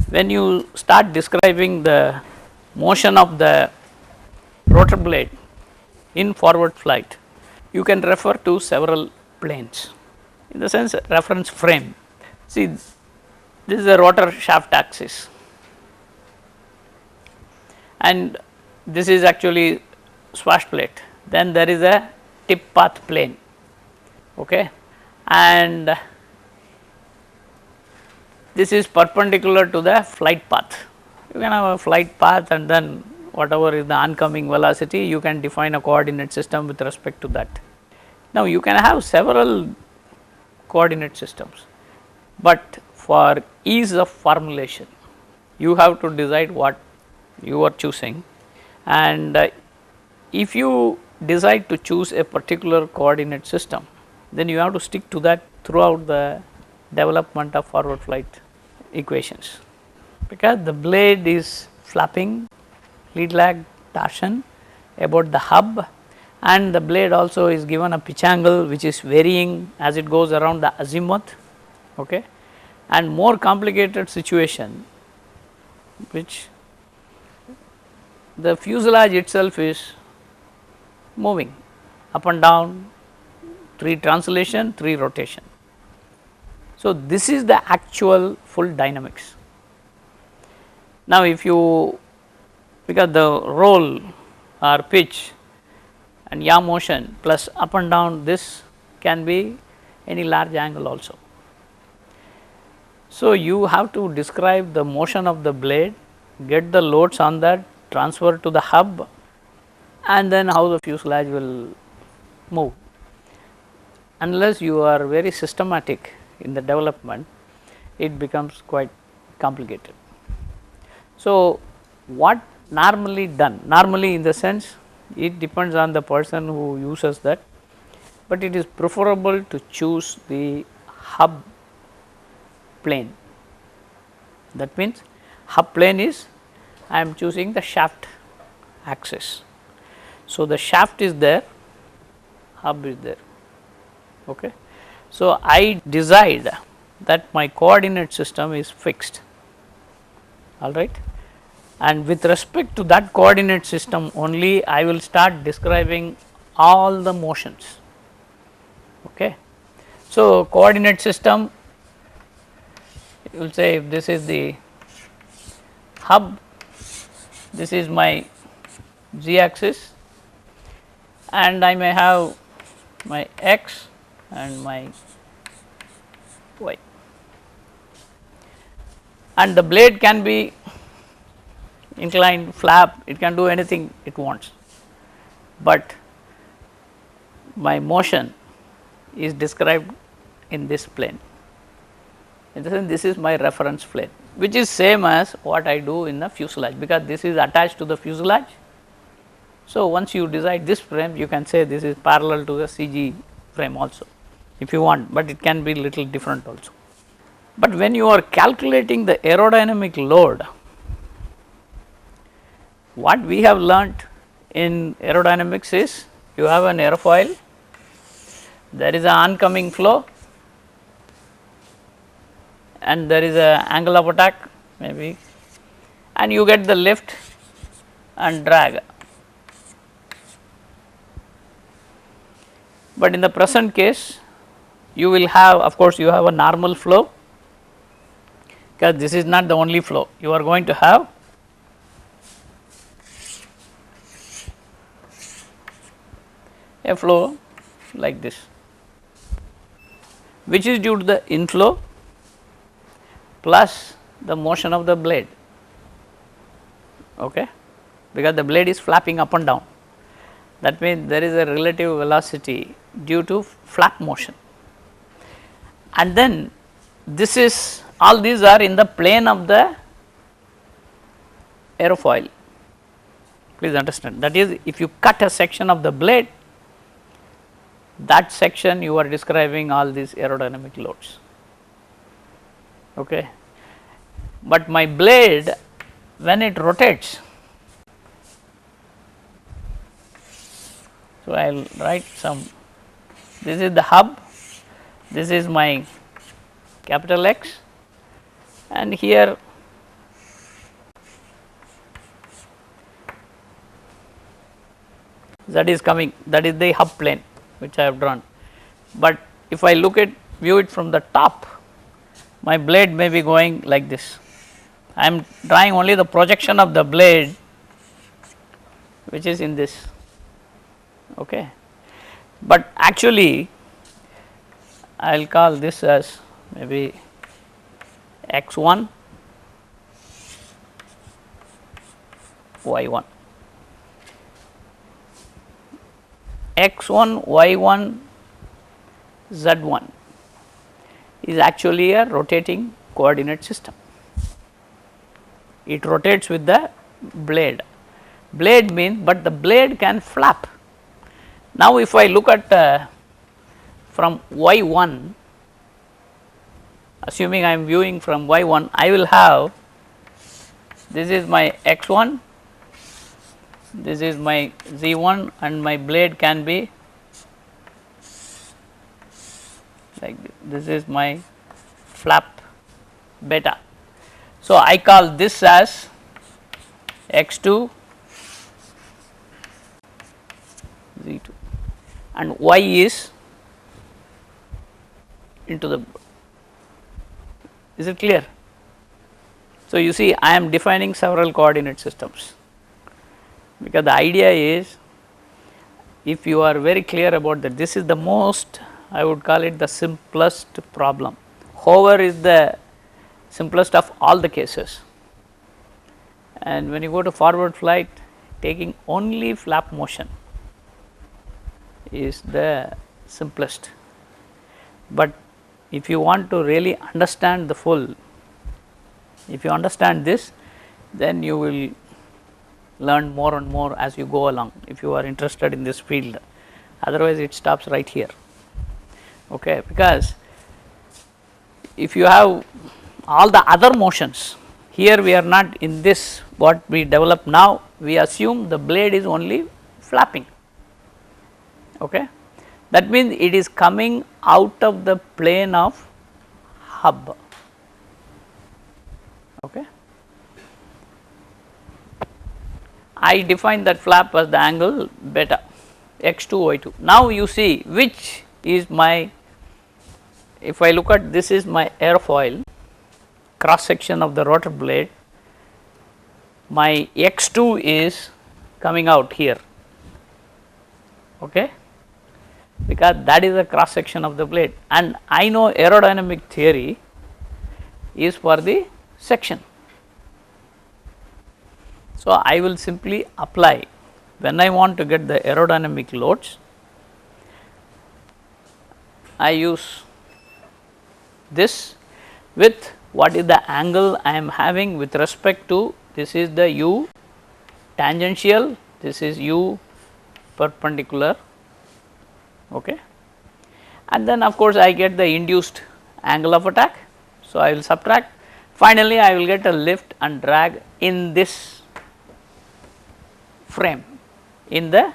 when you start describing the motion of the rotor blade in forward flight, you can refer to several planes, in the sense reference frame. See, this is the rotor shaft axis, and this is actually swash plate. Then there is a tip path plane, okay, and this is perpendicular to the flight path. You can have a flight path, and then whatever is the oncoming velocity, you can define a coordinate system with respect to that. Now, you can have several coordinate systems, but for ease of formulation, you have to decide what you are choosing, and if you decide to choose a particular coordinate system, then you have to stick to that throughout the development of forward flight equations, because the blade is flapping, lead lag torsion about the hub, and the blade also is given a pitch angle which is varying as it goes around the azimuth, okay, and more complicated situation which the fuselage itself is moving up and down, 3 translation, 3 rotation. So, this is the actual full dynamics. Now, if you, because the roll or pitch and yaw motion plus up and down, this can be any large angle also. So, you have to describe the motion of the blade, get the loads on that, transfer to the hub, and then how the fuselage will move. Unless you are very systematic in the development, it becomes quite complicated. So, what normally done, normally in the sense it depends on the person who uses that, but it is preferable to choose the hub plane. That means, hub plane is, I am choosing the shaft axis. So, the shaft is there, hub is there. Okay. So, I decide that my coordinate system is fixed, all right, and with respect to that coordinate system only I will start describing all the motions. Okay. So, coordinate system, you will say if this is the hub, this is my z axis, and I may have my x and my y, and the blade can be inclined, flap, it can do anything it wants, but my motion is described in this plane. In the sense, this is my reference plane, which is same as what I do in the fuselage, because this is attached to the fuselage. So, once you decide this frame, you can say this is parallel to the CG frame also if you want, but it can be little different also. But when you are calculating the aerodynamic load, what we have learnt in aerodynamics is, you have an aerofoil, there is an oncoming flow, and there is a angle of attack maybe, and you get the lift and drag. But in the present case, you will have, of course, you have a normal flow, because this is not the only flow, you are going to have a flow like this, which is due to the inflow plus the motion of the blade, okay, because the blade is flapping up and down. That means, there is a relative velocity due to flap motion, and then this is, all these are in the plane of the aerofoil. Please understand, that is, if you cut a section of the blade, that section you are describing all these aerodynamic loads. Okay. But my blade, when it rotates, so I will write some, this is the hub, this is my capital X, and here Z is coming, that is the hub plane which I have drawn. But if I look at view it from the top, my blade may be going like this. I am drawing only the projection of the blade which is in this, okay. But actually I will call this as maybe x1 y1, x1 y1 z1 is actually a rotating coordinate system. It rotates with the blade. Blade means, but the blade can flap. Now, if I look at from y1, assuming I am viewing from y1, I will have, this is my x1, this is my z1, and my blade can be like this is my flap beta. So, I call this as x2 z2 and y is into the, is it clear? So, you see I am defining several coordinate systems, because the idea is, if you are very clear about that, this is the most, I would call it the simplest problem. Hover is the simplest of all the cases, and when you go to forward flight, taking only flap motion is the simplest. But if you want to really understand the full, if you understand this, then you will learn more and more as you go along, if you are interested in this field. Otherwise, it stops right here, okay. Because if you have all the other motions, here we are not in this, what we develop now, we assume the blade is only flapping, okay. That means it is coming out of the plane of hub, okay. I define that flap as the angle beta x2 y2. Now, you see which is my, if I look at this is my airfoil cross section of the rotor blade, my x2 is coming out here, okay, because that is the cross section of the blade, and I know aerodynamic theory is for the section. So, I will simply apply, when I want to get the aerodynamic loads, I use this with what is the angle I am having with respect to, this is the u tangential, this is u perpendicular, okay. And then of course, I get the induced angle of attack. So, I will subtract, finally, I will get a lift and drag in this frame, in the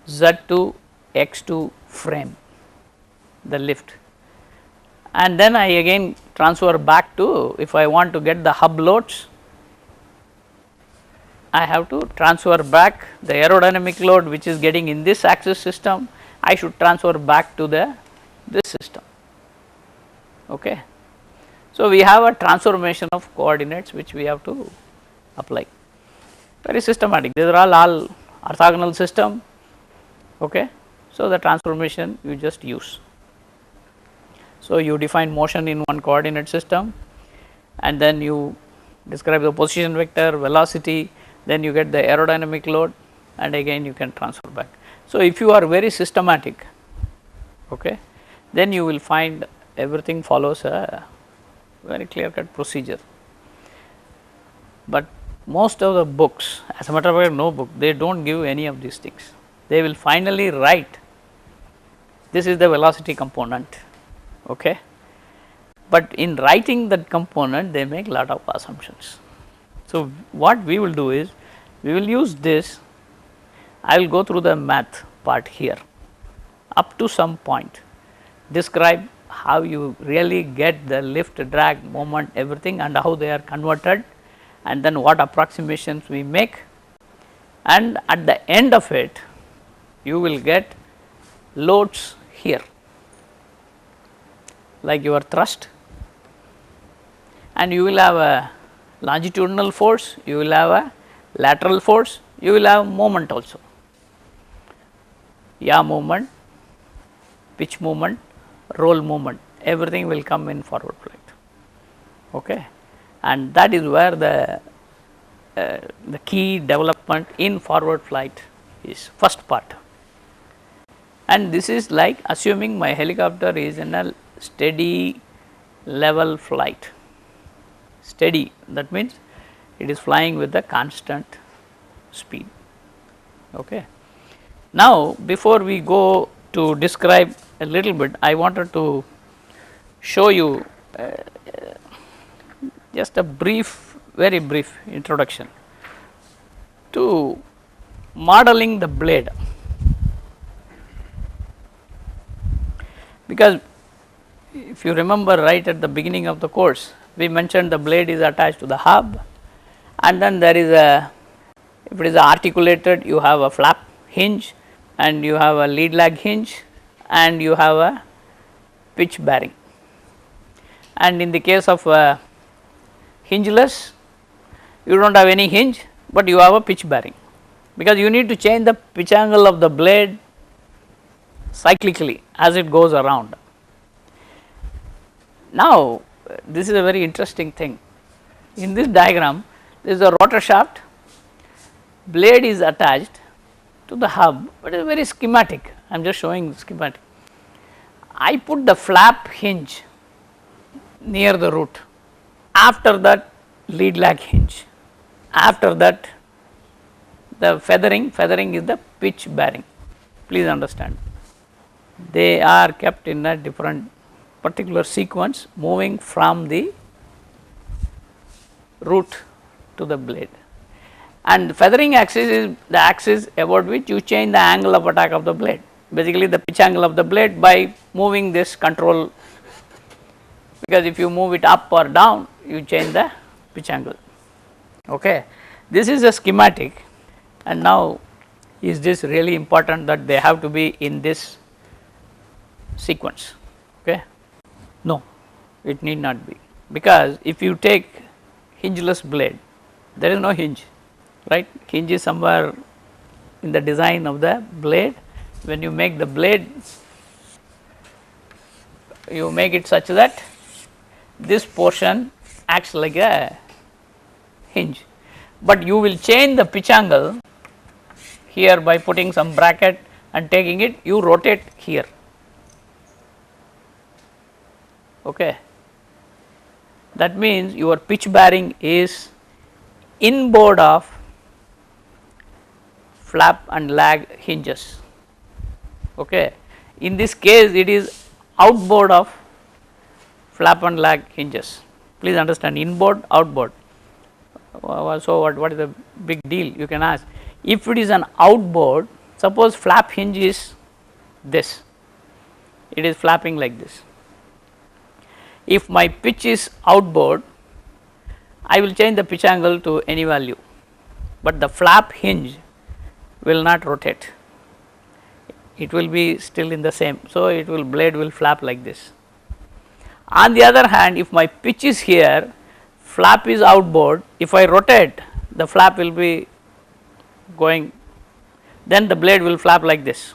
Z2 X2 frame, the lift, and then I again transfer back to, if I want to get the hub loads, I have to transfer back the aerodynamic load which is getting in this axis system, I should transfer back to the this system, okay. So, we have a transformation of coordinates which we have to apply, very systematic, these are all orthogonal system, okay. So, the transformation you just use. So, you define motion in one coordinate system, and then you describe the position vector, velocity, then you get the aerodynamic load, and again you can transfer back. So, if you are very systematic, okay, then you will find everything follows a very clear cut procedure. But most of the books, as a matter of fact, no book, they do not give any of these things. They will finally write, this is the velocity component, okay. But in writing that component, they make lot of assumptions. So, what we will do is, we will use this, I will go through the math part here up to some point, describe how you really get the lift, drag, moment, everything, and how they are converted, and then what approximations we make, and at the end of it you will get loads here like your thrust, and you will have a longitudinal force, you will have a lateral force, you will have moment also, yaw movement, pitch movement, roll movement, everything will come in forward flight. Okay. And that is where the key development in forward flight is, first part. And this is like assuming my helicopter is in a steady level flight, steady, that means it is flying with a constant speed. Okay. Now, before we go to describe a little bit, I wanted to show you just a brief, very brief introduction to modeling the blade, because if you remember right at the beginning of the course, we mentioned the blade is attached to the hub, and then there is a, if it is articulated, you have a flap hinge, and you have a lead lag hinge, and you have a pitch bearing. And in the case of hingeless, you do not have any hinge, but you have a pitch bearing, because you need to change the pitch angle of the blade cyclically as it goes around. Now, this is a very interesting thing. In this diagram, there is a rotor shaft, blade is attached to the hub, but it is very schematic. I am just showing the schematic. I put the flap hinge near the root, after that lead lag hinge, after that the feathering is the pitch bearing. Please understand, they are kept in a different particular sequence, moving from the root to the blade, and the feathering axis is the axis about which you change the angle of attack of the blade, basically the pitch angle of the blade by moving this control, because if you move it up or down, you change the pitch angle. Okay. This is a schematic, and now is this really important that they have to be in this sequence? Okay. No, it need not be, because if you take hingeless blade, there is no hinge, right? Hinge is somewhere in the design of the blade. When you make the blade, you make it such that this portion acts like a hinge, but you will change the pitch angle here by putting some bracket and taking it, you rotate here. Okay. That means your pitch bearing is inboard of flap and lag hinges. Okay. In this case, it is outboard of flap and lag hinges. Please understand, inboard, outboard. So, what is the big deal, you can ask. If it is an outboard, suppose flap hinge is this, it is flapping like this. If my pitch is outboard, I will change the pitch angle to any value, but the flap hinge will not rotate, it will be still in the same. So, it will, blade will flap like this. On the other hand, if my pitch is here, flap is outboard, if I rotate, the flap will be going, then the blade will flap like this.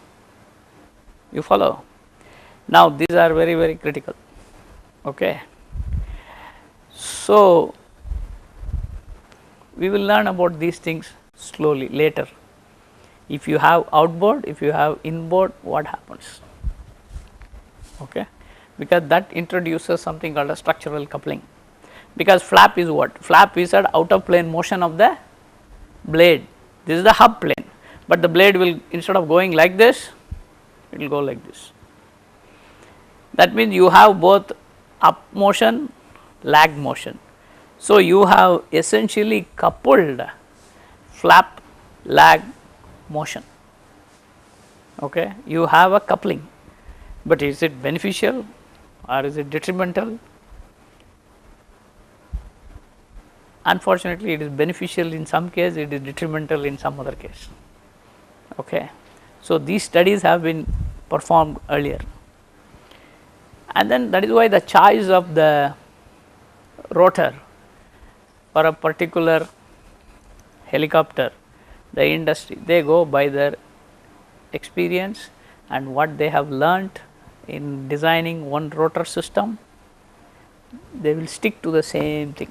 You follow? Now, these are very, very critical. Okay. So, we will learn about these things slowly later. If you have outboard, if you have inboard, what happens? Okay. Because that introduces something called a structural coupling, because flap is what? Flap is an out of plane motion of the blade. This is the hub plane, but the blade will, instead of going like this, it will go like this. That means you have both up motion, lag motion. So, you have essentially coupled flap lag motion. Okay. You have a coupling, but is it beneficial or is it detrimental? unfortunately it is beneficial in some case, it is detrimental in some other case. Okay. So, these studies have been performed earlier, and then that is why the choice of the rotor for a particular helicopter, the industry, they go by their experience and what they have learnt in designing one rotor system, they will stick to the same thing.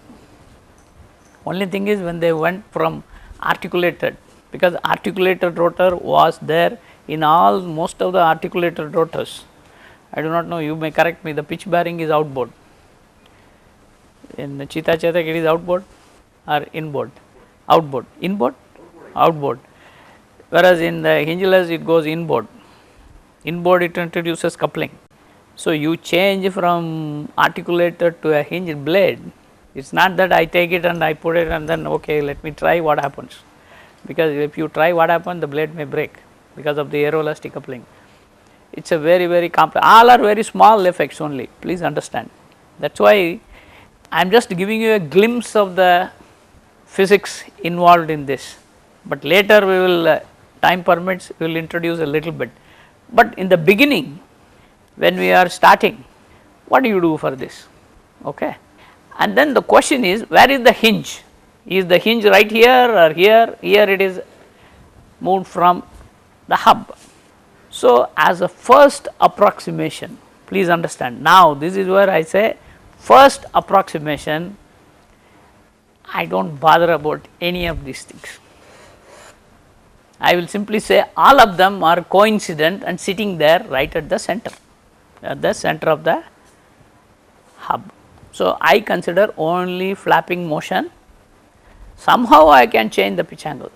Only thing is when they went from articulated, because articulated rotor was there in all most of the articulated rotors. I do not know, you may correct me, the pitch bearing is outboard. In the Cheetah Chetak it is outboard or inboard? Outboard. Inboard? Outboard. Whereas in the hingeless it goes inboard. Inboard it introduces coupling. So, you change from articulated to a hinged blade. It is not that I take it and I put it and then okay, let me try what happens, because if you try what happens, the blade may break because of the aeroelastic coupling. It is a very complex, all are very small effects only, please understand. That is why I am just giving you a glimpse of the physics involved in this, but later we will time permits, we will introduce a little bit. But in the beginning, when we are starting, what do you do for this? Okay. And then the question is, where is the hinge? Is the hinge right here or here? Here it is moved from the hub. So, as a first approximation, please understand, now this is where I say first approximation, I do not bother about any of these things. I will simply say all of them are coincident and sitting there right at the center of the hub. So, I consider only flapping motion, somehow I can change the pitch angle,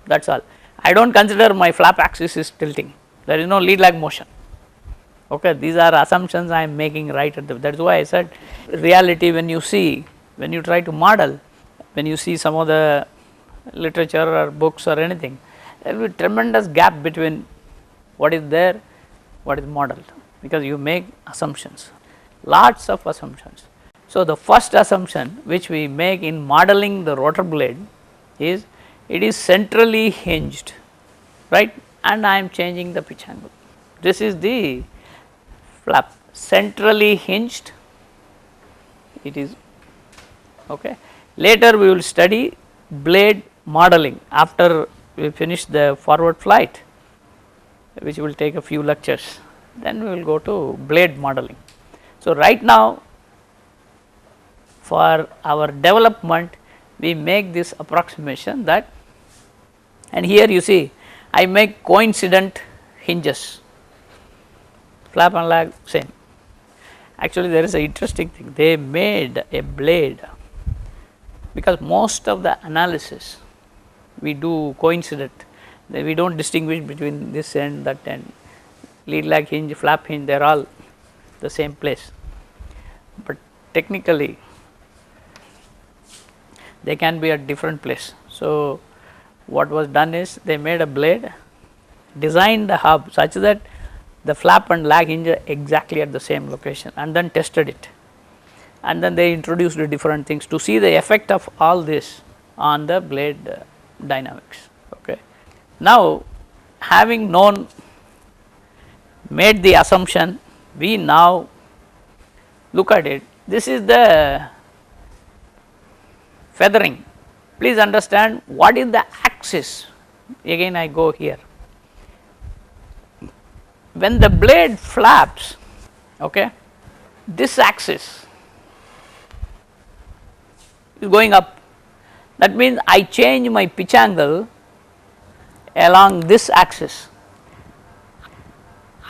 that is all. I do not consider my flap axis is tilting, there is no lead lag motion. Okay. These are assumptions I am making right at the, that is why I said reality, when you see, when you try to model, when you see some of the literature or books or anything, there will be tremendous gap between what is there, what is modeled, because you make assumptions, lots of assumptions. So, the first assumption which we make in modeling the rotor blade is it is centrally hinged, right, and I am changing the pitch angle. This is the flap, centrally hinged, it is okay. Later we will study blade modeling after we finish the forward flight, which will take a few lectures, then we will go to blade modeling. So, right now for our development we make this approximation that, and here you see I make coincident hinges, flap and lag same. Actually there is an interesting thing, they made a blade, because most of the analysis we do coincident, we do not distinguish between this end, that end, lead lag hinge, flap hinge, they are all the same place, but technically they can be at different place. So, what was done is they made a blade, designed the hub such that the flap and lag hinge are exactly at the same location, and then tested it, and then they introduced different things to see the effect of all this on the blade dynamics. Okay. Now, having known, made the assumption, we now look at it. This is the feathering. Please understand what is the axis. Again I go here. When the blade flaps, okay, this axis is going up, that means I change my pitch angle along this axis.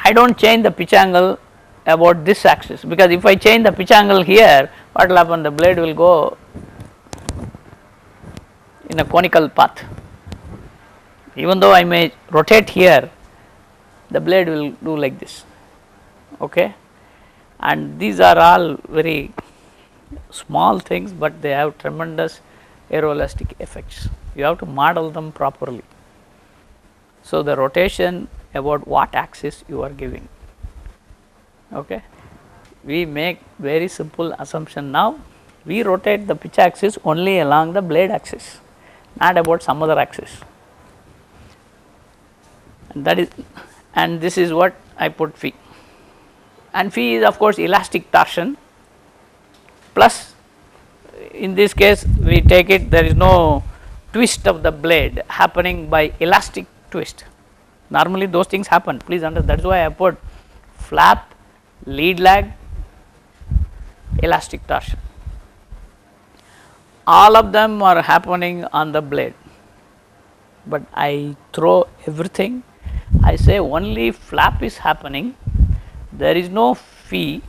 I do not change the pitch angle about this axis, because if I change the pitch angle here, what will happen, the blade will go in a conical path. Even though I may rotate here, the blade will do like this, okay. And these are all very small things, but they have tremendous aeroelastic effects. You have to model them properly. So, the rotation about what axis you are giving, okay. We make very simple assumption now, We rotate the pitch axis only along the blade axis, not about some other axis. And that is, and this is what I put phi. And phi is of course elastic torsion plus, in this case we take it there is no twist of the blade happening by elastic twist. Normally those things happen, please understand, that is why I put flap, lead lag, elastic torsion. All of them are happening on the blade, but I throw everything. I say only flap is happening, there is no phi,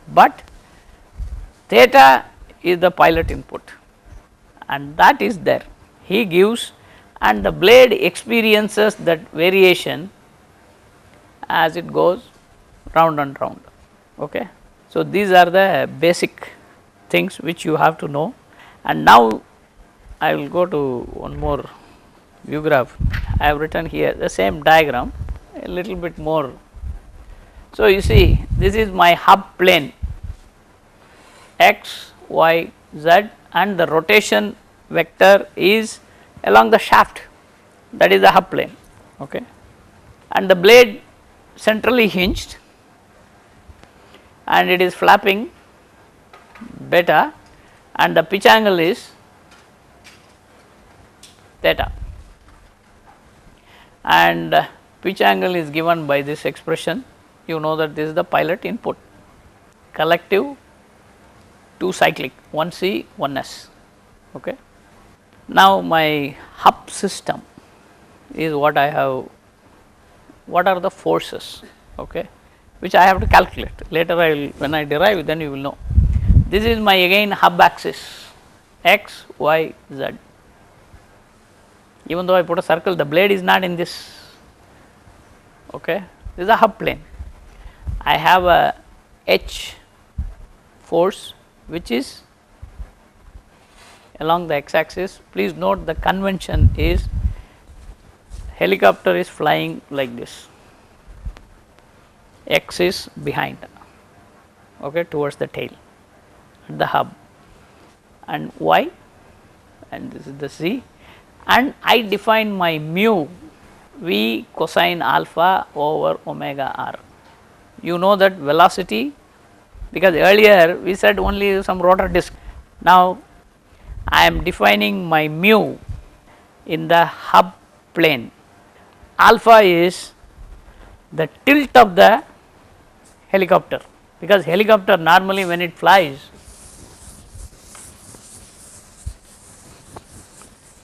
but theta is the pilot input and that is there. He gives and the blade experiences that variation as it goes round and round. Okay. So, these are the basic things which you have to know, and now I will go to one more view graph. I have written here the same diagram a little bit more. So, you see this is my hub plane x, y, z, and the rotation vector is along the shaft, that is the hub plane. Okay. And the blade centrally hinged and it is flapping beta and the pitch angle is theta, and pitch angle is given by this expression. You know that this is the pilot input, collective 2 cyclic 1C 1S. Okay. Now, my hub system is what I have, what are the forces, okay, which I have to calculate later. I will, when I derive, then you will know. This is my again hub axis x, y, z. Even though I put a circle, the blade is not in this. Okay. This is a hub plane. I have a H force which is along the x axis. Please note the convention is helicopter is flying like this, x is behind, okay, towards the tail, the hub, and y, and this is the z, and I define my mu v cosine alpha over omega r. You know that velocity, because earlier we said only some rotor disc. Now, I am defining my mu in the hub plane. Alpha is the tilt of the helicopter, because helicopter normally when it flies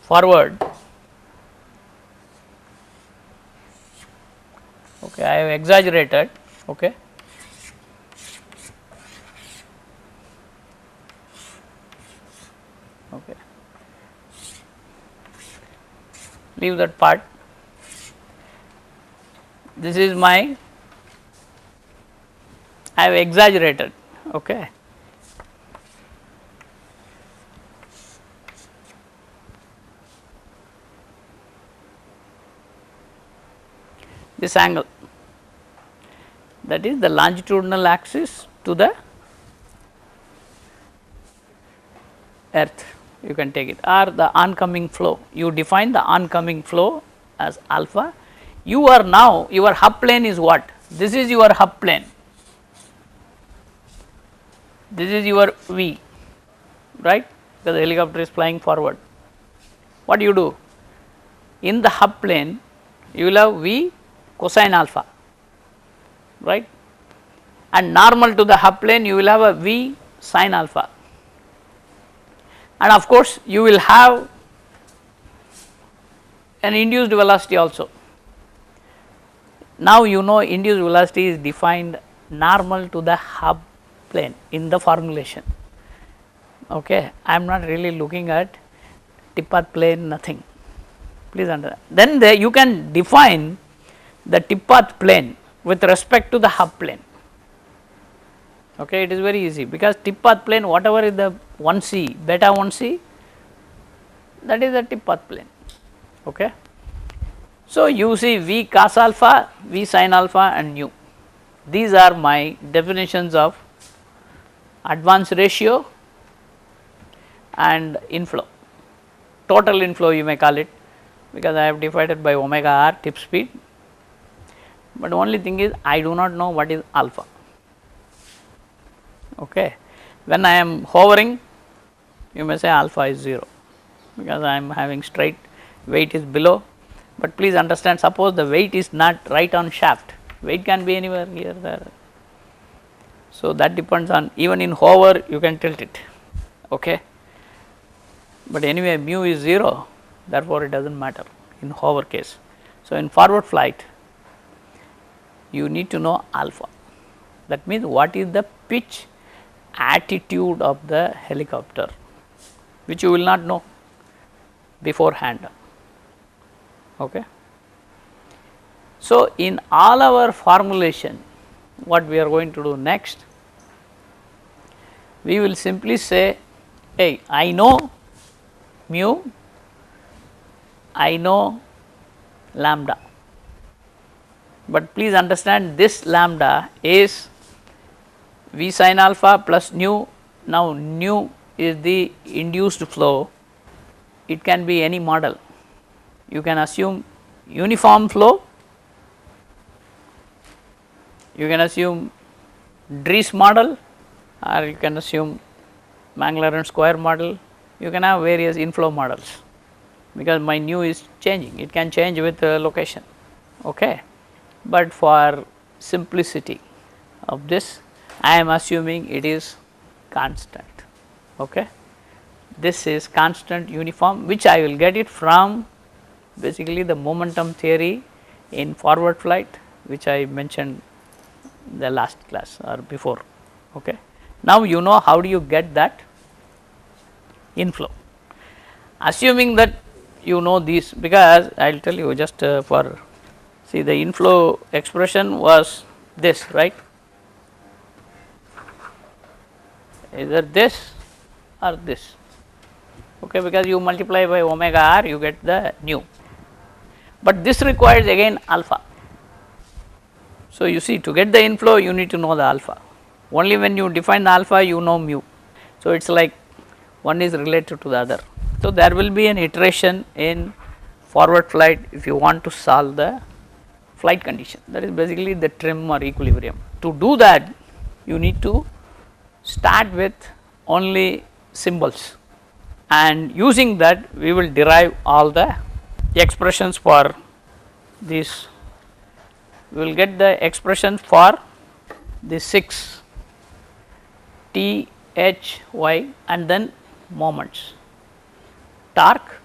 forward, okay, I have exaggerated, okay, okay, leave that part. This is my, I have exaggerated, okay. This angle, that is the longitudinal axis to the earth, you can take it, or the oncoming flow. You define the oncoming flow as alpha. You are now, your hub plane is what? This is your hub plane, this is your V, right, because the helicopter is flying forward. What do you do? In the hub plane, you will have V cosine alpha, right, and normal to the hub plane you will have a V sin alpha, and of course you will have an induced velocity also. Now, you know induced velocity is defined normal to the hub plane in the formulation. Okay. I am not really looking at tip path plane, nothing, please understand. Then you can define the tip path plane with respect to the hub plane. Okay, it is very easy, because tip path plane whatever is the 1C, beta 1C, that is the tip path plane. Okay. So, you see V cos alpha, V sin alpha and nu. These are my definitions of advance ratio and inflow, total inflow you may call it, because I have divided by omega r tip speed, but only thing is I do not know what is alpha. Okay. When I am hovering, you may say alpha is 0, because I am having straight weight is below, but please understand, suppose the weight is not right on shaft, weight can be anywhere here, there. So, that depends on, even in hover you can tilt it, okay. But anyway mu is 0, therefore, it does not matter in hover case. So, in forward flight you need to know alpha, that means what is the pitch attitude of the helicopter, which you will not know beforehand. Okay. So, in all our formulation, what we are going to do next, we will simply say, hey, I know mu, I know lambda, but please understand this lambda is V sin alpha plus nu. Now, nu is the induced flow, it can be any model, you can assume uniform flow, you can assume Dries model, or you can assume Maclaurin square model, you can have various inflow models, because my nu is changing, it can change with location. Okay. But for simplicity of this, I am assuming it is constant. Okay. This is constant uniform, which I will get it from basically the momentum theory in forward flight, which I mentioned the last class or before. Okay. Now, you know how do you get that inflow, assuming that you know these, because I will tell you just for see the inflow expression was this, right, either this or this, okay, because you multiply by omega r you get the nu, but this requires again alpha. So, you see, to get the inflow you need to know the alpha, only when you define the alpha you know mu. So, it is like one is related to the other. So, there will be an iteration in forward flight if you want to solve the flight condition, that is basically the trim or equilibrium. To do that you need to start with only symbols, and using that we will derive all the expressions for this. We will get the expression for the 6 T, H, Y, and then moments, torque,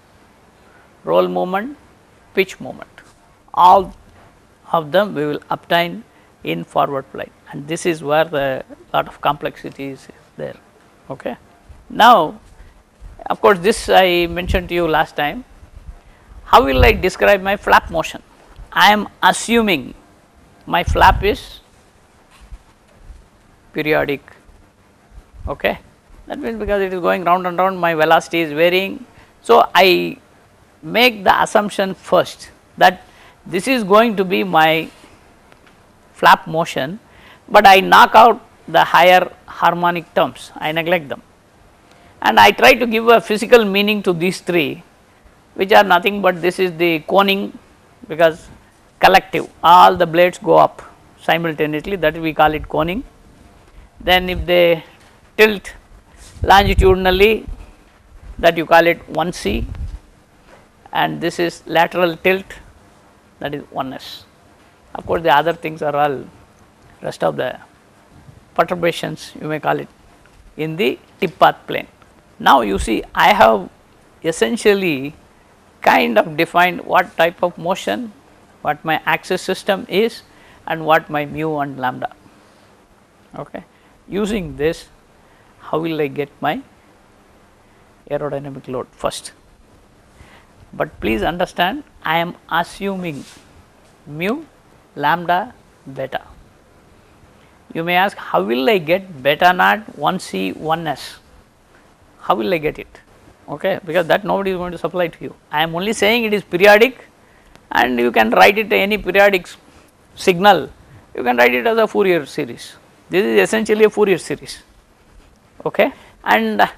roll moment, pitch moment, all of them we will obtain in forward flight, and this is where the lot of complexity is there. Okay. Now, of course, this I mentioned to you last time. How will I describe my flap motion? I am assuming my flap is periodic. Okay. That means because it is going round and round, my velocity is varying. So, I make the assumption first that this is going to be my flap motion, but I knock out the higher harmonic terms, I neglect them, and I try to give a physical meaning to these three, which are nothing but this is the coning, because collective all the blades go up simultaneously, that we call it coning. Then if they tilt longitudinally, that you call it 1C, and this is lateral tilt, that is 1S. Of course, the other things are all rest of the perturbations you may call it in the tip path plane. Now, you see I have essentially kind of defined what type of motion, what my axis system is, and what my mu and lambda. Okay. Using this, how will I get my aerodynamic load first? But please understand, I am assuming mu, lambda, beta. You may ask, how will I get beta naught 1C 1S? How will I get it? Okay, because that nobody is going to supply to you. I am only saying it is periodic, and you can write it any periodic signal, you can write it as a Fourier series. This is essentially a Fourier series. Okay. And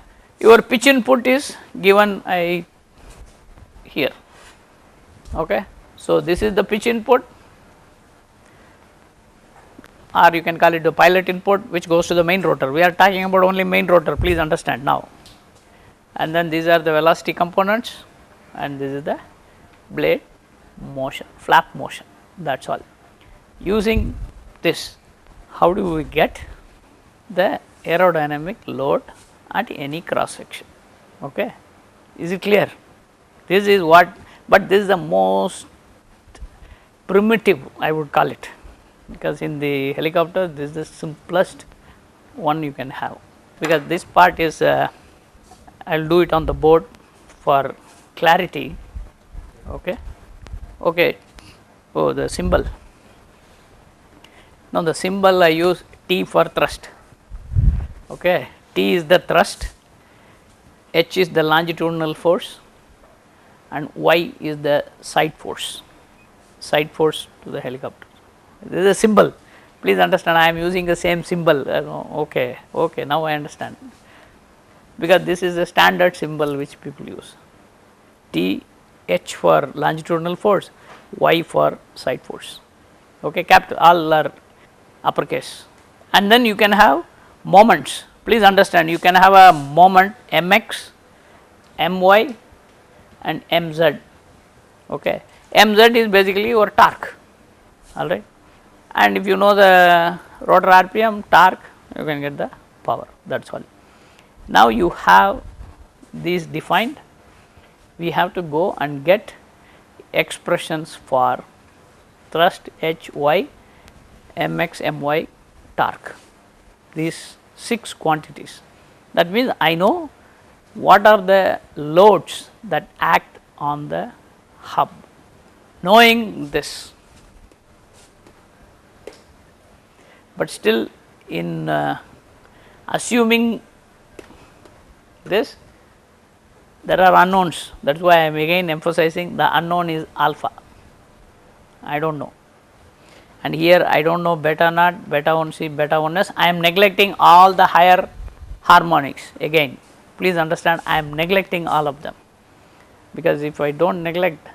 Your pitch input is given here. Okay. So, this is the pitch input, or you can call it the pilot input, which goes to the main rotor. We are talking about only main rotor, please understand now. And then these are the velocity components, and this is the blade motion, flap motion, that is all. Using this, how do we get the aerodynamic load at any cross section? Okay. Is it clear? This is what, but this is the most primitive, I would call it, because in the helicopter this is the simplest one you can have, because this part is I will do it on the board for clarity. Okay. Okay. Oh, the symbol. Now, the symbol I use T for thrust. Okay. T is the thrust, H is the longitudinal force, and Y is the side force to the helicopter. This is a symbol, please understand, I am using the same symbol. Okay, okay, now I understand, because this is a standard symbol which people use. T, H for longitudinal force, Y for side force. Okay, capital, all are uppercase. And then you can have moments, please understand, you can have a moment mx, my and mz. Okay. Mz is basically your torque, all right, and if you know the rotor RPM, torque, you can get the power, that is all. Now, you have these defined, we have to go and get expressions for thrust, H, Y, mx, my, torque, these 6 quantities. That means, I know what are the loads that act on the hub. Knowing this, but still in assuming this, there are unknowns, that is why I am again emphasizing the unknown is alpha, I do not know, and here I do not know beta naught, beta 1c, beta 1s, I am neglecting all the higher harmonics. Again, please understand, I am neglecting all of them, because if I do not neglect,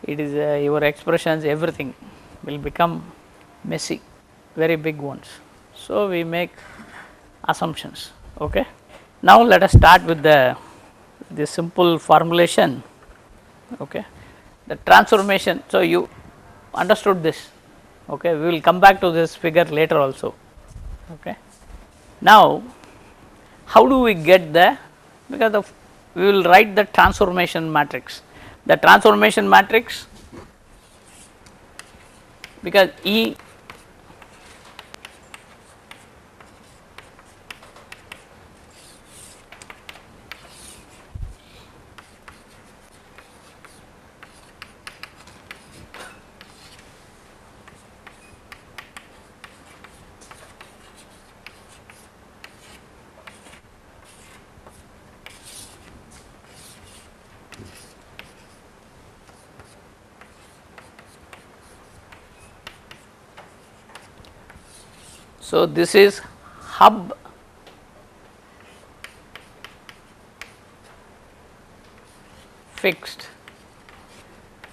it is your expressions, everything will become messy, very big ones. So, we make assumptions. Okay. Now, let us start with the simple formulation. Okay. The transformation. So, you understood this. Okay. We will come back to this figure later also. Okay. Now, how do we get the, because we will write the transformation matrix. The transformation matrix, because E so, this is hub fixed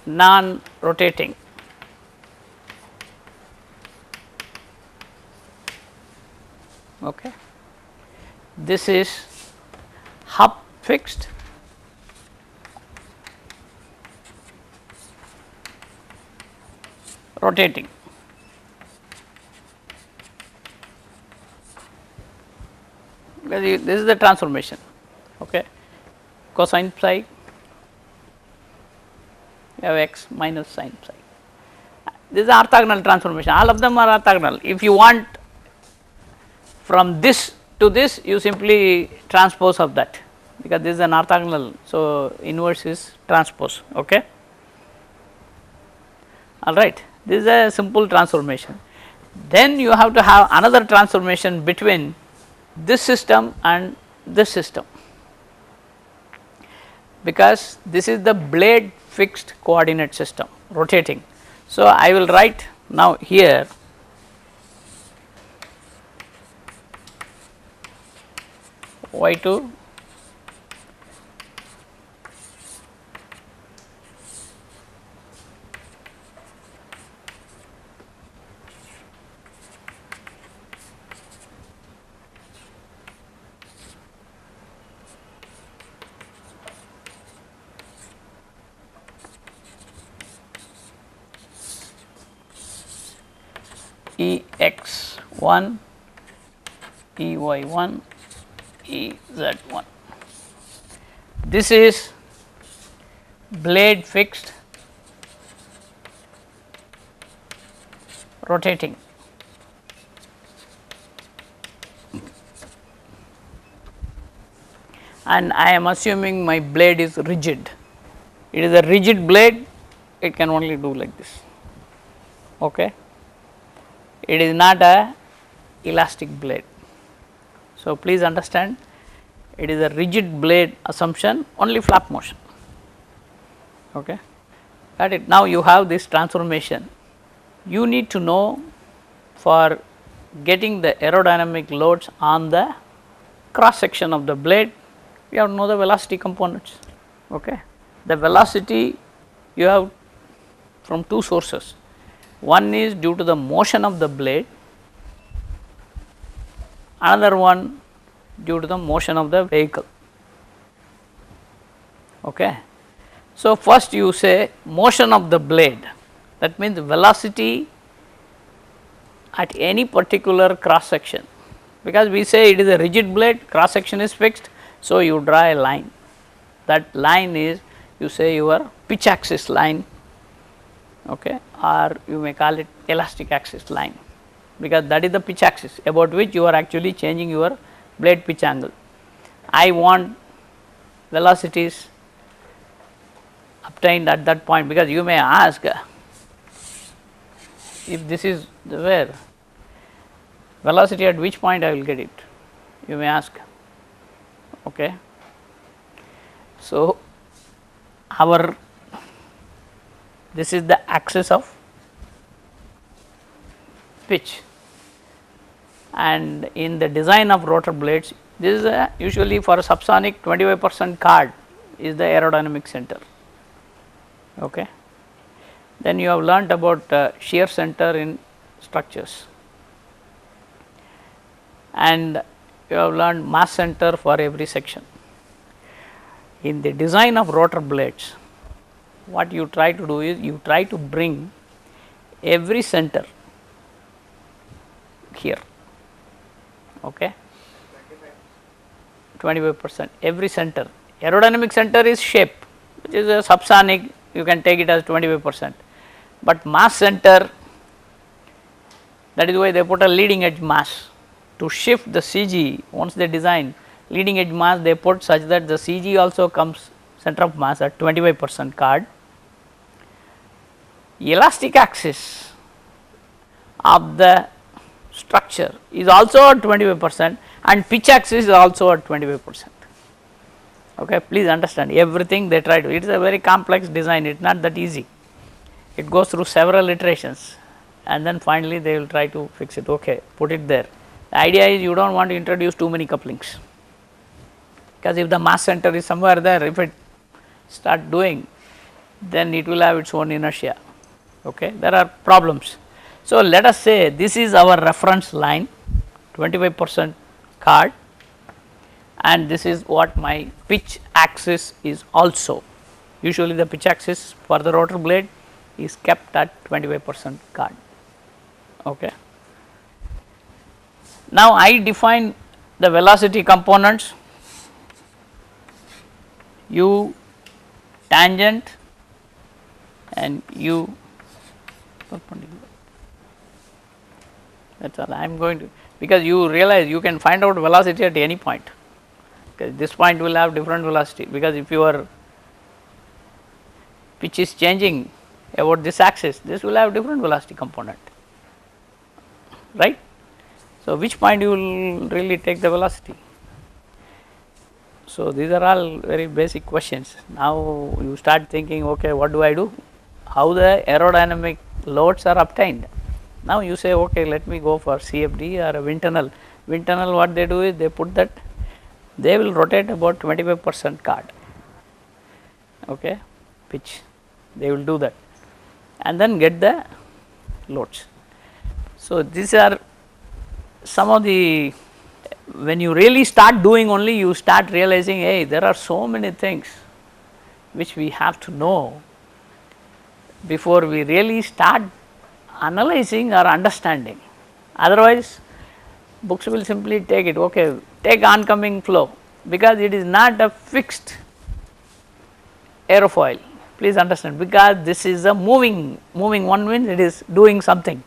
non rotating. Okay. This is hub fixed rotating. This is the transformation. Okay. Cosine psi, you have x minus sine psi. This is orthogonal transformation, all of them are orthogonal. If you want from this to this, you simply transpose of that, because this is an orthogonal. So, inverse is transpose. Okay. All right. This is a simple transformation. Then you have to have another transformation between this system and this system, because this is the blade fixed coordinate system rotating. So, I will write now here y2 Ex1, Ey1, Ez1. This is blade fixed rotating. And I am assuming my blade is rigid. It is a rigid blade, it can only do like this. Okay. It is not a elastic blade. So, please understand, it is a rigid blade assumption, only flap motion. Okay. Got it. Now, you have this transformation. You need to know for getting the aerodynamic loads on the cross section of the blade, you have to know the velocity components. Okay. The velocity you have from two sources. One is due to the motion of the blade, another one due to the motion of the vehicle. Okay. So, first you say motion of the blade, that means velocity at any particular cross section, because we say it is a rigid blade, cross section is fixed. So, you draw a line, that line is you say your pitch axis line, okay, or you may call it elastic axis line, because that is the pitch axis about which you are actually changing your blade pitch angle. I want velocities obtained at that point, because you may ask if this is where velocity at which point I will get it, you may ask. Okay. So, our this is the axis of pitch, and in the design of rotor blades, this is usually for a subsonic 25% card is the aerodynamic center. Okay. Then you have learnt about shear center in structures, and you have learned mass center for every section. In the design of rotor blades, what you try to do is you try to bring every center here, okay, 25%, every center. Aerodynamic center is shape, which is a subsonic, you can take it as 25%, but mass center, that is why they put a leading edge mass to shift the CG. Once they design leading edge mass, they put such that the CG also comes center of mass at 25% card. Elastic axis of the structure is also at 25%, and pitch axis is also at 25%. Okay, please understand, everything they try to, it is a very complex design, it is not that easy. It goes through several iterations, and then finally they will try to fix it. Okay, put it there. The idea is you do not want to introduce too many couplings, because if the mass center is somewhere there, if it start doing, then it will have its own inertia. Okay. There are problems. So, let us say this is our reference line, 25% card, and this is what my pitch axis is also. Usually the pitch axis for the rotor blade is kept at 25% card. Okay. Now, I define the velocity components, u tangent and u perpendicular. That is all I am going to, because you realize you can find out velocity at any point, because this point will have different velocity, because if your pitch is changing about this axis, this will have different velocity component, right. So, which point you will really take the velocity? So, these are all very basic questions. Now, you start thinking, okay, what do I do? How the aerodynamic loads are obtained? Now, you say, okay, let me go for CFD or a wind tunnel. Wind tunnel, what they do is they put that, they will rotate about 25% card, okay, pitch, they will do that, and then get the loads. So, these are some of the, when you really start doing only, you start realizing, hey, there are so many things which we have to know before we really start analyzing or understanding. Otherwise, books will simply take it, okay, take oncoming flow, because it is not a fixed aerofoil. Please understand, because this is a moving one means it is doing something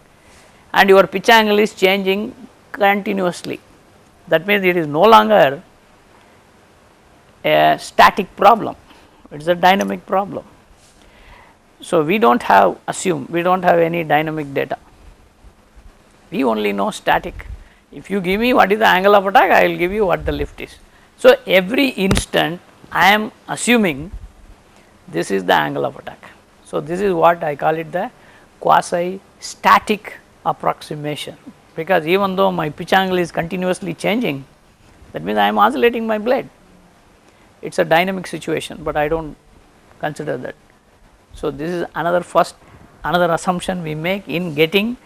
and your pitch angle is changing continuously. That means it is no longer a static problem, it is a dynamic problem. So, we do not have we do not have any dynamic data, we only know static. If you give me what is the angle of attack, I will give you what the lift is. So, every instant I am assuming this is the angle of attack. So, this is what I call it the quasi static approximation, because even though my pitch angle is continuously changing, that means I am oscillating my blade. It is a dynamic situation, but I do not consider that. So, this is another assumption we make in getting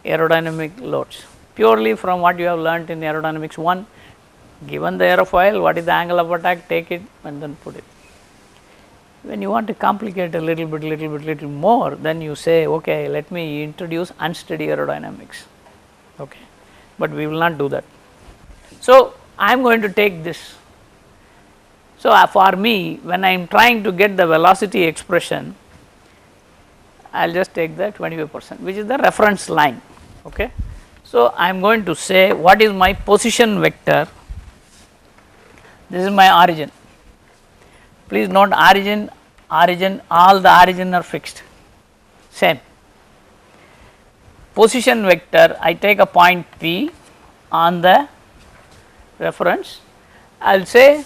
aerodynamic loads, purely from what you have learnt in aerodynamics 1. Given the aerofoil, what is the angle of attack, take it and then put it. When you want to complicate a little more, then you say, okay, let me introduce unsteady aerodynamics, okay, but we will not do that. So, I am going to take this. So, for me, when I am trying to get the velocity expression, I will just take the 25%, which is the reference line, okay. So, I am going to say what is my position vector, this is my origin. Please note origin, all the origin are fixed, same. Position vector, I take a point P on the reference, I will say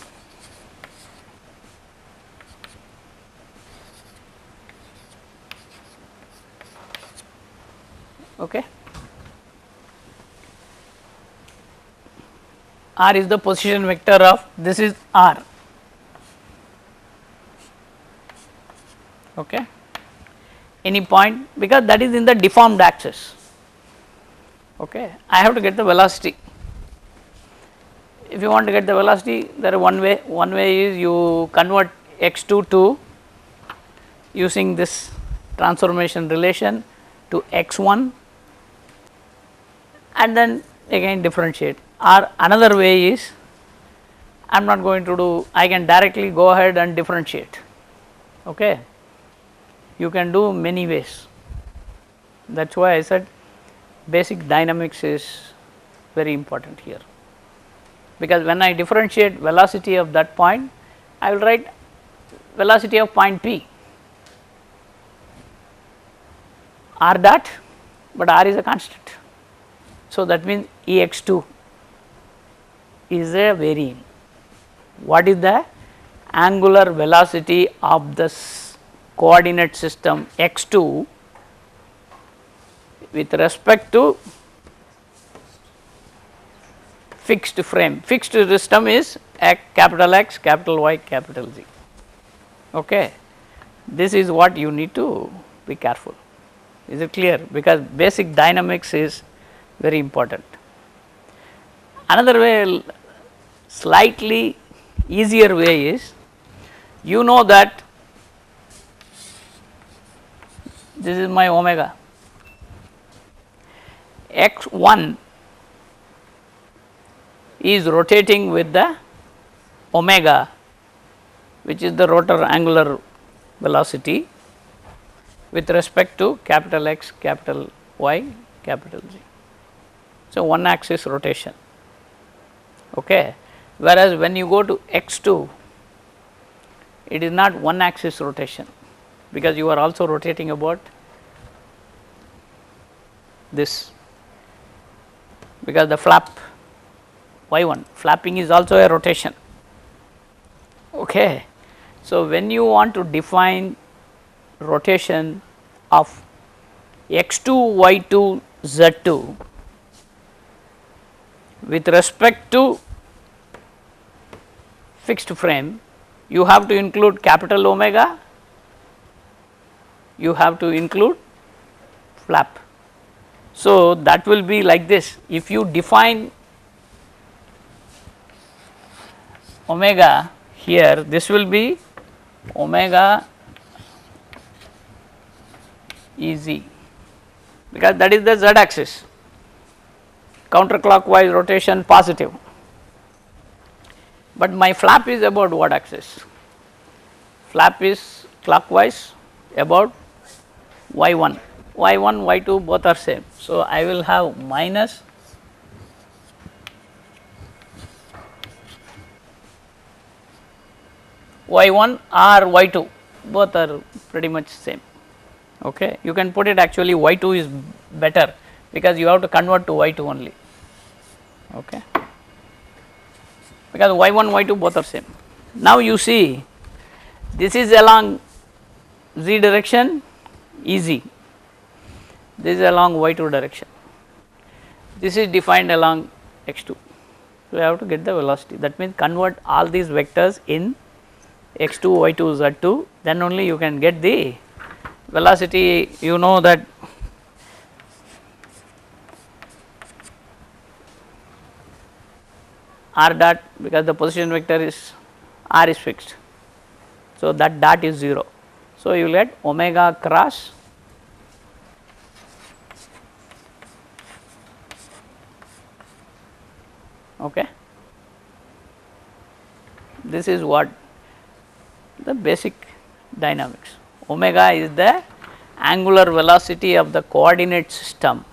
okay. R is the position vector of this is R, okay, any point, because that is in the deformed axis, okay. I have to get the velocity. If you want to get the velocity, there is one way is you convert x2 to using this transformation relation to x1 and then again differentiate, or another way is I am not going to do, I can directly go ahead and differentiate, okay. You can do many ways, that is why I said basic dynamics is very important here, because when I differentiate velocity of that point, I will write velocity of point P, r dot, but r is a constant. So, that means Ex2 is a varying. What is the angular velocity of the coordinate system x2 with respect to fixed frame? Fixed system is capital X, capital Y, capital Z, okay. This is what you need to be careful. Is it clear? Because basic dynamics is very important. Another way, slightly easier way is, you know that this is my omega, x1 is rotating with the omega, which is the rotor angular velocity with respect to capital X, capital Y, capital Z. So, one axis rotation, okay. Whereas, when you go to x2, it is not one axis rotation, because you are also rotating about this, because the flap y1 flapping is also a rotation, okay. So, when you want to define rotation of x2, y2, z2 with respect to fixed frame, you have to include capital omega, you have to include flap. So, that will be like this. If you define omega here, this will be omega Ez, because that is the z axis, counterclockwise rotation positive, but my flap is about what axis? Flap is clockwise about y1, y1, y2 both are same. So, I will have minus y1 or y2, both are pretty much same. Okay. You can put it actually y2 is better because you have to convert to y2 only. Okay. Because y1, y2 both are same. Now, you see this is along z direction Ez, this is along y2 direction, this is defined along x2. So, you have to get the velocity, that means convert all these vectors in x2, y2, z2, then only you can get the velocity. You know that r dot, because the position vector is r is fixed. So, that dot is 0. So, you will get omega cross okay. This is what the basic dynamics. Omega is the angular velocity of the coordinate system,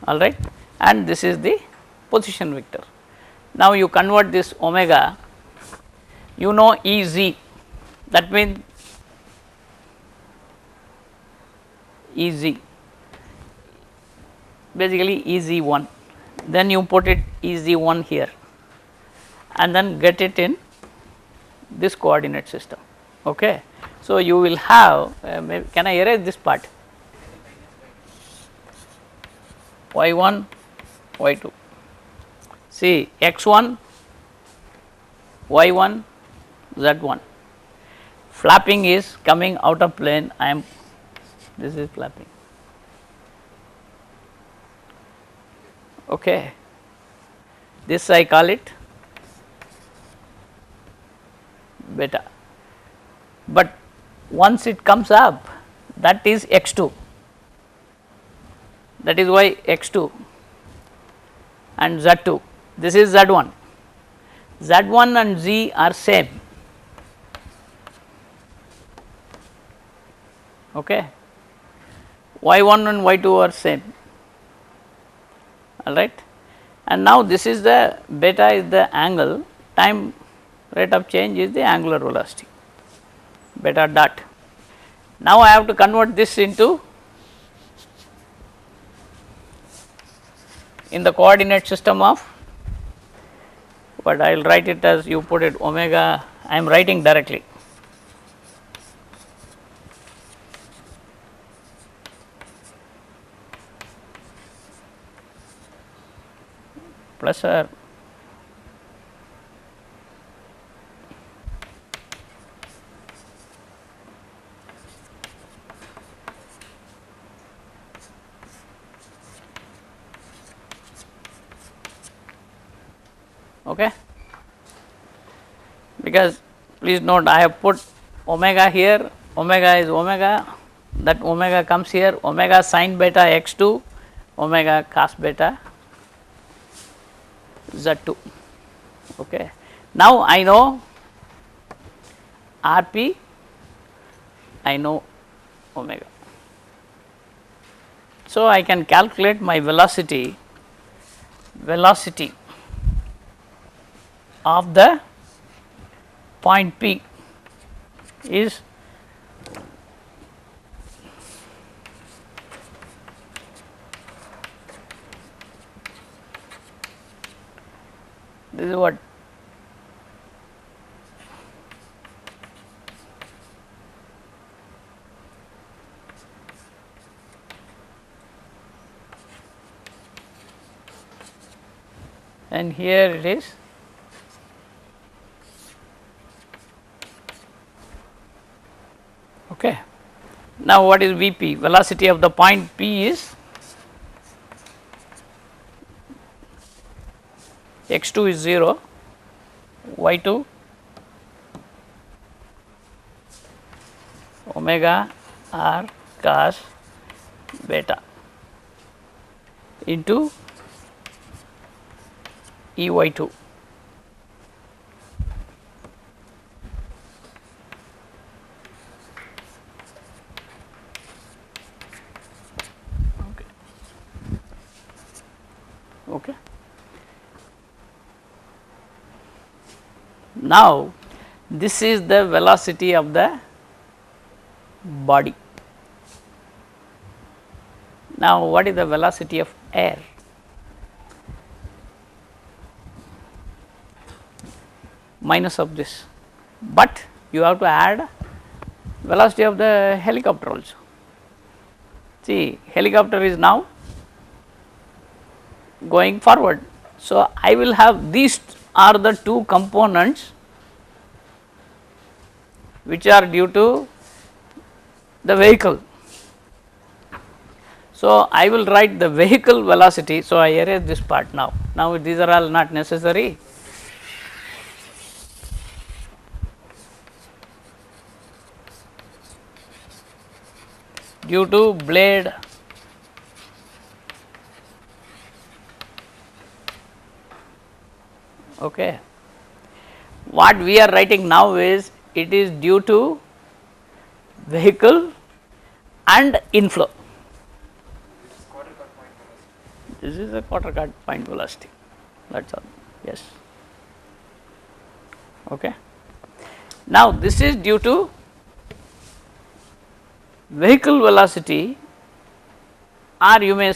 all right, and this is the position vector. Now, you convert this omega, you know Ez, that means Ez basically Ez1, then you put it Ez1 here and then get it in this coordinate system. Okay. So, you will have can I erase this part y1 y2, see x1 y1 z1, flapping is coming out of plane, I am this is flapping. Okay. This I call it beta, but once it comes up that is x2, that is why x2 and z2, this is z1, z1 and z are same. Okay. y1 and y2 are same, all right, and now this is the beta is the angle, time rate of change is the angular velocity beta dot. Now, I have to convert this into in the coordinate system of what I will write it as, you put it omega, I am writing directly plus or okay. Because please note I have put omega here, omega is omega, that omega comes here, omega sin beta x2, omega cos beta z2. Okay. Now, I know rp, I know omega. So, I can calculate my velocity of the point P is this is what and here it is okay. Now, what is Vp? Velocity of the point P is x2 is 0, y2 omega r cos beta into Ey2. Okay. Okay. Now, this is the velocity of the body. Now, what is the velocity of air? Minus of this, but you have to add velocity of the helicopter also. See, helicopter is now going forward. So, I will have these are the two components which are due to the vehicle. So, I will write the vehicle velocity. So, I erase this part now. Now, these are all not necessary. Due to blade okay. What we are writing now is it is due to vehicle and inflow. This is a quarter cut point velocity, that is all. Yes. Okay. Now, this is due to vehicle velocity, or you may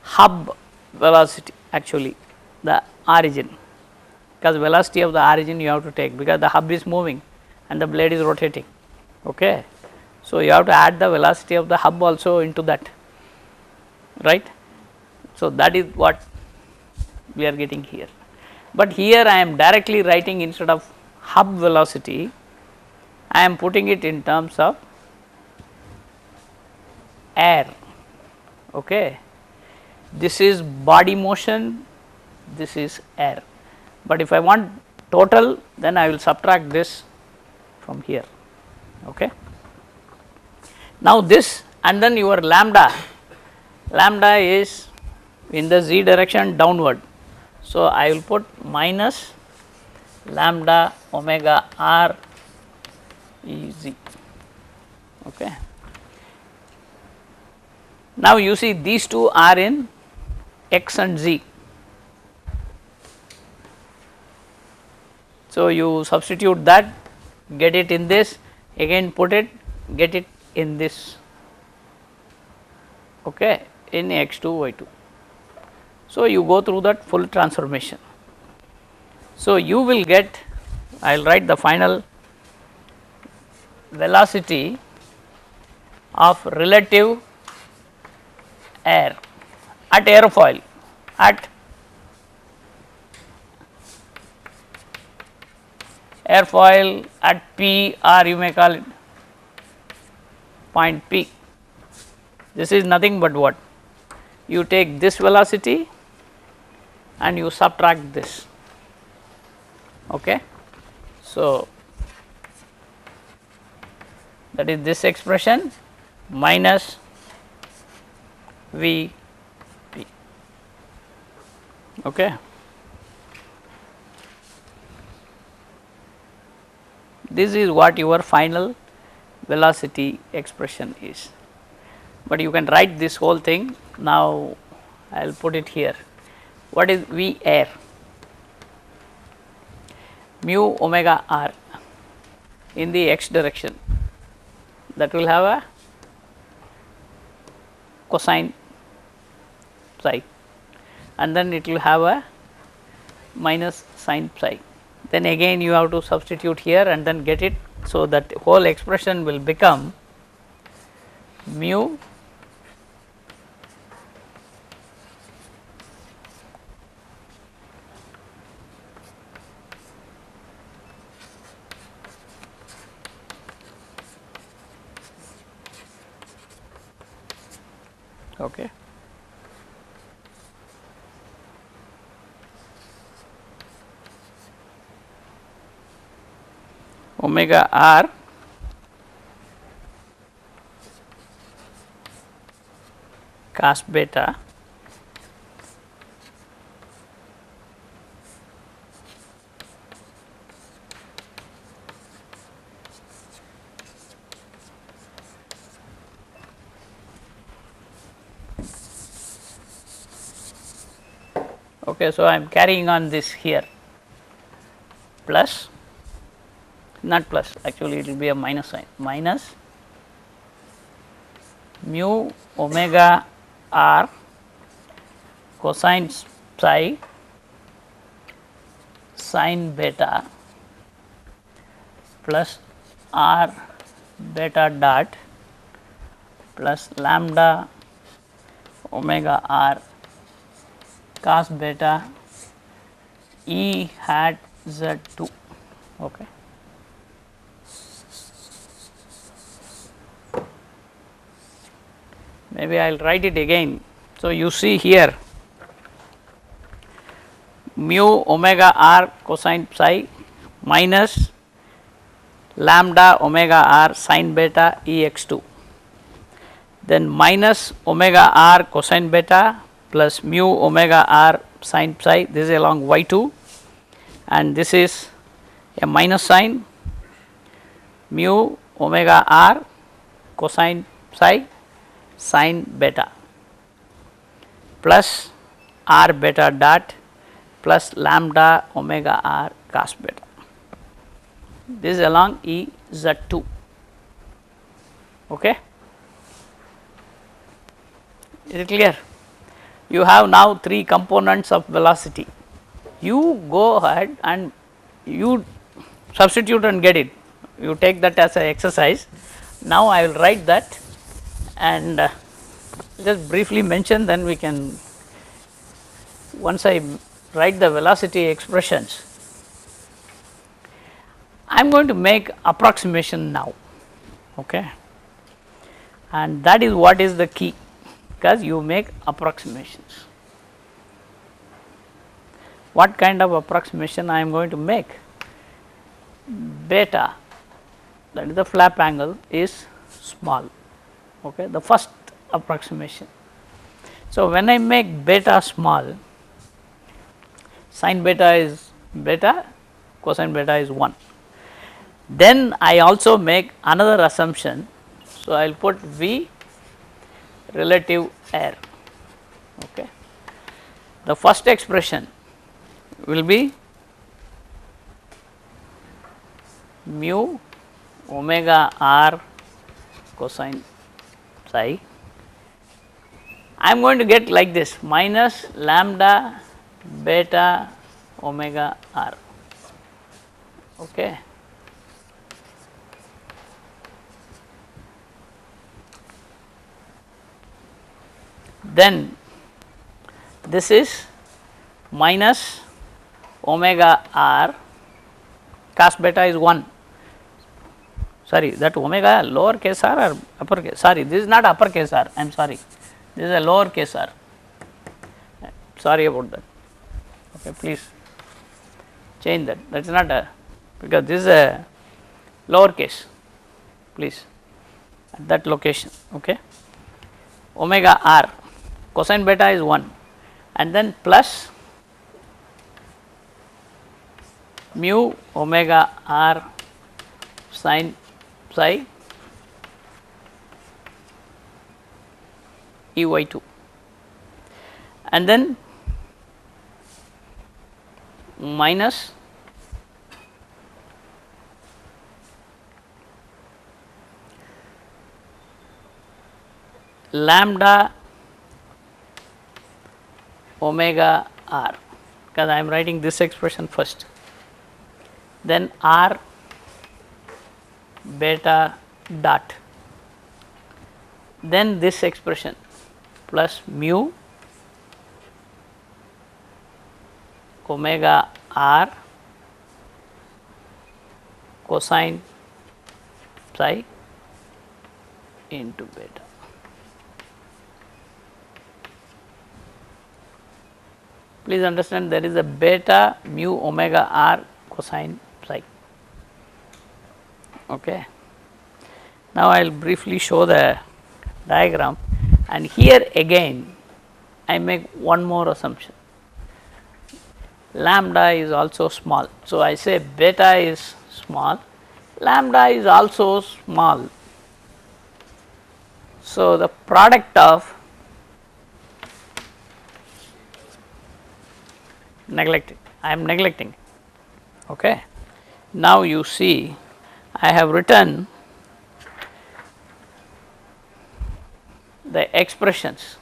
hub velocity, actually the origin, because velocity of the origin you have to take, because the hub is moving and the blade is rotating. Okay. So, you have to add the velocity of the hub also into that, right. So, that is what we are getting here, but here I am directly writing instead of hub velocity, I am putting it in terms of air. Okay. This is body motion, this is air, but if I want total, then I will subtract this from here. Okay. Now, this and then your lambda, lambda is in the z direction downward. So, I will put minus lambda omega r E z. Okay. Now, you see these two are in x and z. So, you substitute that, get it in this, again put it, get it in this, okay, in x2 y2. So, you go through that full transformation. So, you will get, I will write the final velocity of relative air at aerofoil at airfoil at P, or you may call it point P. This is nothing but what? You take this velocity and you subtract this. Okay. So, that is this expression minus V P. Okay. This is what your final velocity expression is, but you can write this whole thing. Now, I will put it here. What is V air? Mu omega r in the x direction, that will have a cosine psi, and then it will have a minus sine psi. Then again you have to substitute here and then get it. So, that whole expression will become mu okay. Omega r cos beta Okay, so I am carrying on this here plus, not plus, actually it will be a minus sign, minus mu omega r cosine psi sin beta plus r beta dot plus lambda omega r cos beta E hat z2. Okay. Maybe I will write it again. So, you see here mu omega r cosine psi minus lambda omega r sin beta Ex2, then minus omega r cosine beta plus mu omega r sin psi, this is along y2, and this is a minus sign mu omega r cosine psi sin beta plus r beta dot plus lambda omega r cos beta. This is along E z2. Okay. Is it clear? You have now 3 components of velocity. You go ahead and you substitute and get it. You take that as an exercise. Now I will write that and just briefly mention, then we can, once I write the velocity expressions, I am going to make approximation now, okay, and that is what is the key, because you make approximations. What kind of approximation I am going to make? Beta, that is the flap angle, is small, okay, the first approximation. So, when I make beta small, sin beta is beta, cosine beta is 1. Then I also make another assumption. So, I will put V relative air. Okay. The first expression will be mu omega r cosine psi. I am going to get like this, minus lambda beta omega r. Okay. Then this is minus omega r, cos beta is 1, sorry, that omega lower case r or upper case, sorry, this is not upper case r, I am sorry, this is a lower case r, sorry about that, okay, please change that, that is not a, because this is a lower case, please, at that location, okay, omega r, cosine beta is 1, and then plus mu omega r sin psi Ey2, and then minus lambda omega r, because I am writing this expression first, then r beta dot, then this expression plus mu omega r cosine psi into beta. Please understand, there is a beta mu omega r cosine psi. Okay. Now, I will briefly show the diagram, and here again I make one more assumption, lambda is also small. So, I say beta is small, lambda is also small. So, the product of I am neglecting. Okay. Now you see I have written the expressions.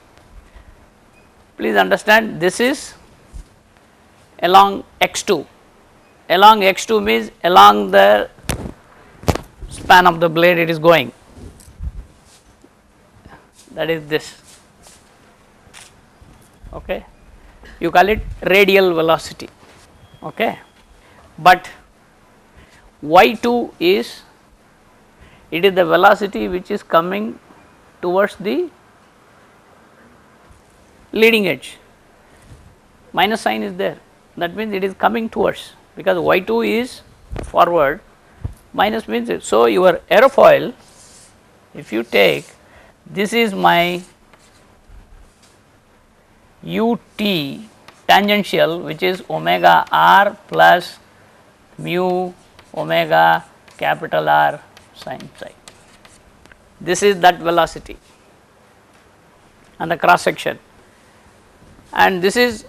Please understand, this is along x2. Along x2 means along the span of the blade it is going, that is this. Okay. You call it radial velocity. Okay. But y2 is, it is the velocity which is coming towards the leading edge, minus sign is there, that means it is coming towards, because y2 is forward, minus means it. So, your aerofoil, if you take, this is my ut tangential, which is omega r plus mu omega capital R sin psi. This is that velocity and the cross section, and this is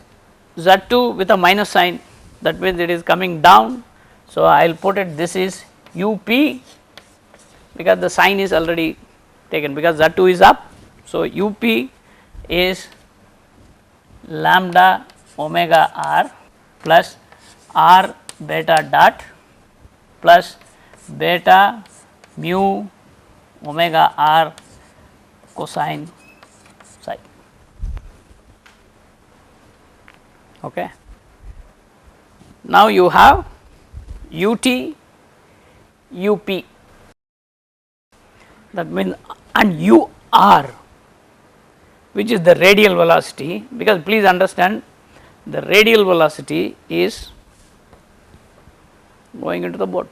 z2 with a minus sign, that means it is coming down. So, I will put it, this is up, because the sign is already taken, because z2 is up. So, up is lambda omega r plus r beta dot plus beta mu omega r cosine psi. Okay. Now, you have ut up, that means, and ur, which is the radial velocity, because please understand the radial velocity is going into the board,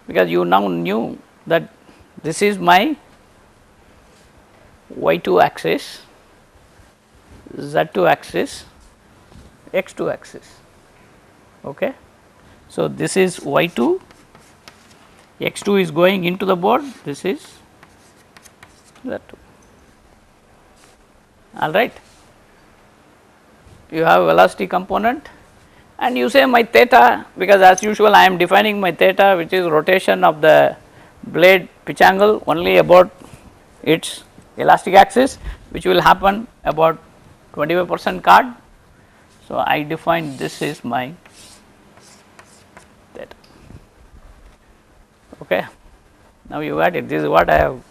because you now knew that this is my y2 axis, z2 axis, x2 axis. Okay. So, this is y2, x2 is going into the board, this is z2. All right. You have velocity component, and you say my theta, because as usual I am defining my theta, which is rotation of the blade pitch angle only about its elastic axis, which will happen about 25% card. So, I define this is my theta. Okay. Now, you got it, this is what I have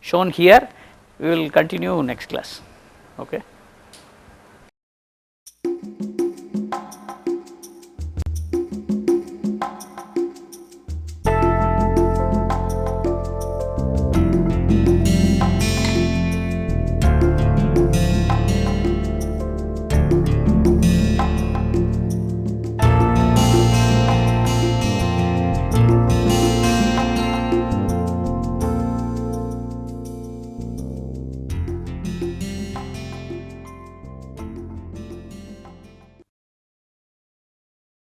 shown here. We will continue next class. Okay.